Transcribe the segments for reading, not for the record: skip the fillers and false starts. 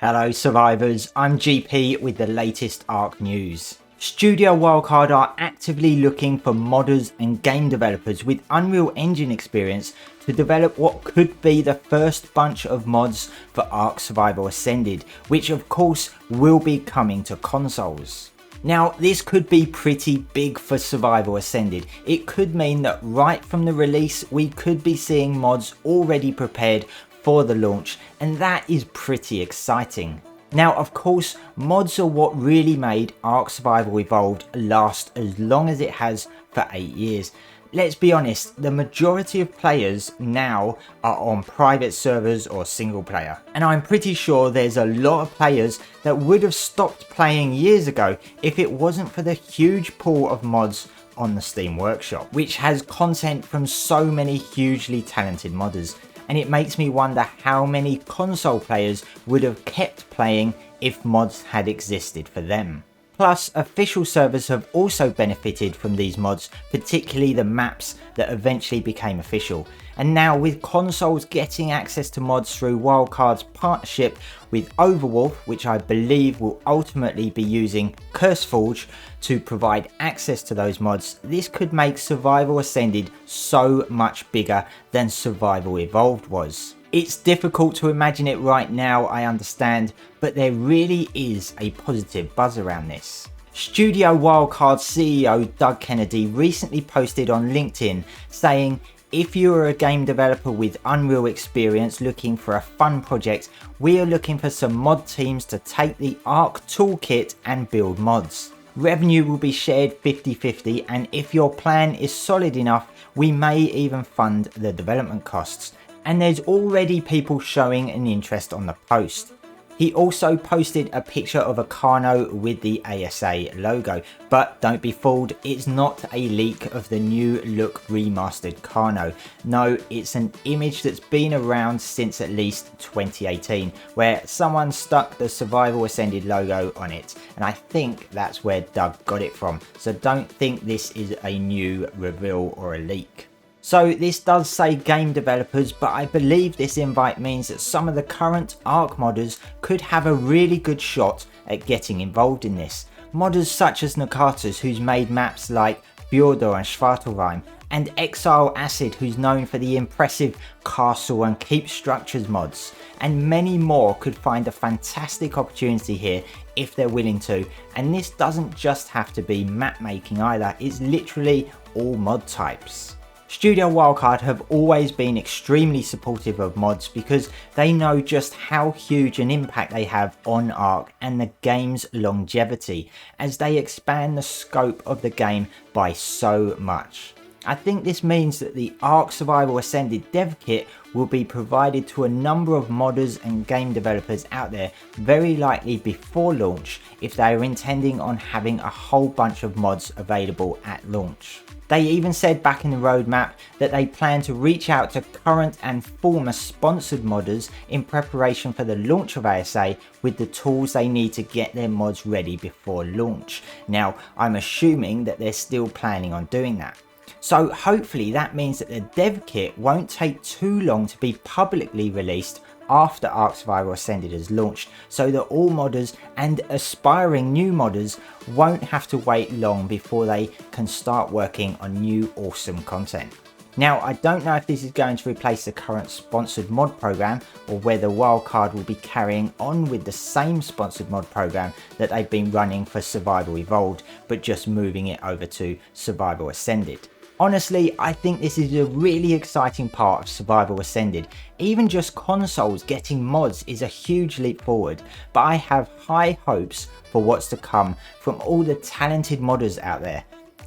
Hello survivors, I'm GP with the latest ARK news. Studio Wildcard are actively looking for modders and game developers with Unreal Engine experience to develop what could be the first bunch of mods for ARK Survival Ascended, which of course will be coming to consoles. Now this could be pretty big for Survival Ascended. It could mean that right from the release we could be seeing mods already prepared for the launch, and that is pretty exciting. Now of course mods are what really made ARK Survival Evolved last as long as it has for 8 years. Let's be honest, the majority of players now are on private servers or single player, and I'm pretty sure there's a lot of players that would have stopped playing years ago if it wasn't for the huge pool of mods on the Steam Workshop, which has content from so many hugely talented modders. And it makes me wonder how many console players would have kept playing if mods had existed for them. Plus, official servers have also benefited from these mods, particularly the maps that eventually became official. And now with consoles getting access to mods through Wildcard's partnership with Overwolf, which I believe will ultimately be using CurseForge to provide access to those mods, this could make Survival Ascended so much bigger than Survival Evolved was. It's difficult to imagine it right now, I understand, but there really is a positive buzz around this. Studio Wildcard CEO Doug Kennedy recently posted on LinkedIn saying, "If you are a game developer with Unreal experience looking for a fun project, we are looking for some mod teams to take the ARK toolkit and build mods. Revenue will be shared 50-50, and if your plan is solid enough, we may even fund the development costs." And there's already people showing an interest on the post. He also posted a picture of a Carno with the ASA logo, but don't be fooled, it's not a leak of the new look remastered Carno. No, it's an image that's been around since at least 2018, where someone stuck the Survival Ascended logo on it, and I think that's where Doug got it from, so don't think this is a new reveal or a leak. So this does say game developers, but I believe this invite means that some of the current ARK modders could have a really good shot at getting involved in this. Modders such as Nakatas, who's made maps like Fjordor and Svartalfheim, and Exile Acid, who's known for the impressive castle and keep structures mods, and many more could find a fantastic opportunity here if they're willing to. And this doesn't just have to be map making either, it's literally all mod types. Studio Wildcard have always been extremely supportive of mods because they know just how huge an impact they have on ARK and the game's longevity as they expand the scope of the game by so much. I think this means that the ARK Survival Ascended dev kit will be provided to a number of modders and game developers out there very likely before launch if they are intending on having a whole bunch of mods available at launch. They even said back in the roadmap that they plan to reach out to current and former sponsored modders in preparation for the launch of ASA with the tools they need to get their mods ready before launch. Now, I'm assuming that they're still planning on doing that. So hopefully that means that the dev kit won't take too long to be publicly released after ARK Survival Ascended has launched, so that all modders and aspiring new modders won't have to wait long before they can start working on new awesome content. Now I don't know if this is going to replace the current sponsored mod program or whether Wildcard will be carrying on with the same sponsored mod program that they've been running for Survival Evolved, but just moving it over to Survival Ascended. Honestly, I think this is a really exciting part of Survival Ascended. Even just consoles getting mods is a huge leap forward, but I have high hopes for what's to come from all the talented modders out there.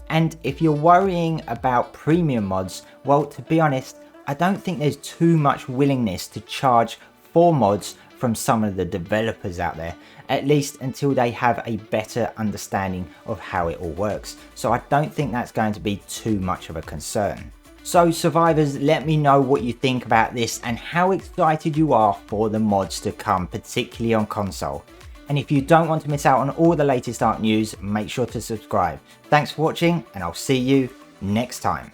And if you're worrying about premium mods, well, to be honest, I don't think there's too much willingness to charge for mods from some of the developers out there, at least until they have a better understanding of how it all works. So I don't think that's going to be too much of a concern. So survivors, let me know what you think about this and how excited you are for the mods to come, particularly on console. And if you don't want to miss out on all the latest ARK news, make sure to subscribe. Thanks for watching, and I'll see you next time.